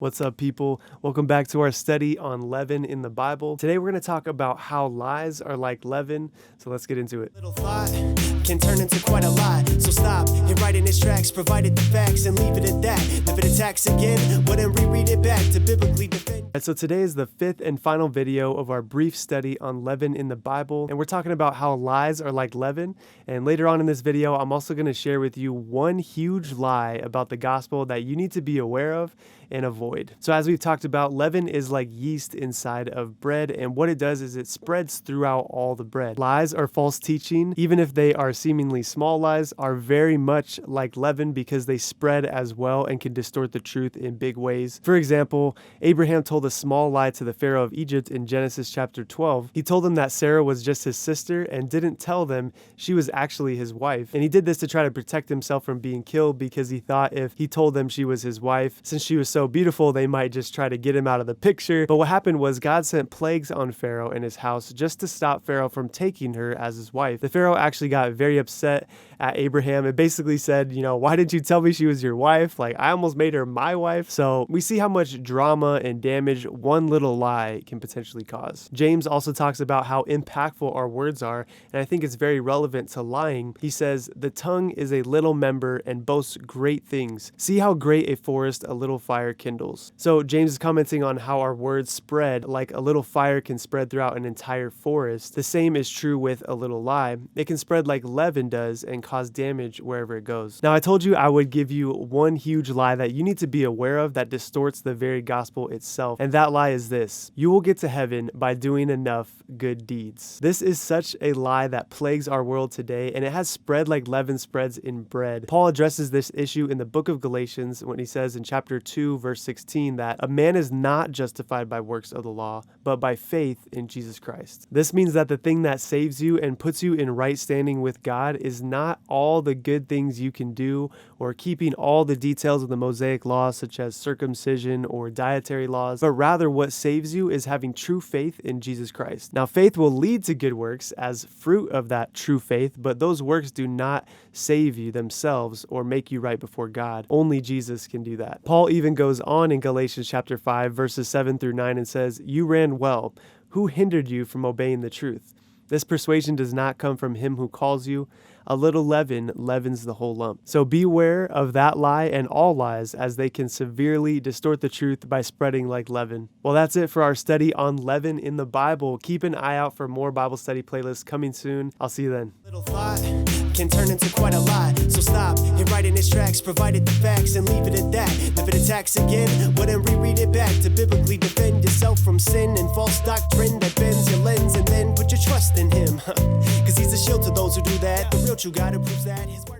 What's up, people? Welcome back to our study on leaven in the Bible. Today we're going to talk about how lies are like leaven, so let's get into it. Little thought can turn into quite a lot. So stop and write in its tracks, provided the facts, and leave it at that. If it attacks again, well then reread it back to biblically defend. And so today is the fifth and final video of our brief study on leaven in the Bible, and we're talking about how lies are like leaven. And later on in this video, I'm also going to share with you one huge lie about the gospel that you need to be aware of and avoid. So as we've talked about, leaven is like yeast inside of bread, and what it does is it spreads throughout all the bread. Lies or false teaching, even if they are seemingly small lies, are very much like leaven because they spread as well and can distort the truth in big ways. For example, Abraham told a small lie to the Pharaoh of Egypt in Genesis chapter 12. He told them that Sarah was just his sister and didn't tell them she was actually his wife. And he did this to try to protect himself from being killed because he thought if he told them she was his wife, since she was so beautiful, they might just try to get him out of the picture. But what happened was God sent plagues on Pharaoh and his house just to stop Pharaoh from taking her as his wife. The Pharaoh actually got very upset at Abraham and basically said, why didn't you tell me she was your wife? Like, I almost made her my wife. So we see how much drama and damage one little lie can potentially cause. James also talks about how impactful our words are, and I think it's very relevant to lying. He says, the tongue is a little member and boasts great things. See how great a forest a little fire kindles. So James is commenting on how our words spread like a little fire can spread throughout an entire forest. The same is true with a little lie. It can spread like leaven does and cause damage wherever it goes. Now, I told you I would give you one huge lie that you need to be aware of that distorts the very gospel itself, and that lie is this: you will get to heaven by doing enough good deeds. This is such a lie that plagues our world today, and it has spread like leaven spreads in bread. Paul addresses this issue in the book of Galatians when he says in chapter 2 verse 16 that a man is not justified by works of the law, but by faith in Jesus Christ. This means that the thing that saves you and puts you in right standing with God is not all the good things you can do or keeping all the details of the Mosaic law such as circumcision or dietary laws, but rather what saves you is having true faith in Jesus Christ. Now, faith will lead to good works as fruit of that true faith, but those works do not save you themselves or make you right before God. Only Jesus can do that. Paul even goes on in Galatians chapter 5 verses 7 through 9 and says, "You ran well. Who hindered you from obeying the truth? This persuasion does not come from him who calls you. A little leaven leavens the whole lump." So beware of that lie and all lies, as they can severely distort the truth by spreading like leaven. Well, that's it for our study on leaven in the Bible. Keep an eye out for more Bible study playlists coming soon. I'll see you then. Little thought can turn into quite a lot. So stop and write in its tracks, provided the facts, and leave it at that. If it attacks again, well then reread it back to biblically defend yourself from sin and false doctrine that bends your lens, and then put your trust in him. Cause he's a shield to those who do that. The real true God who proves that his word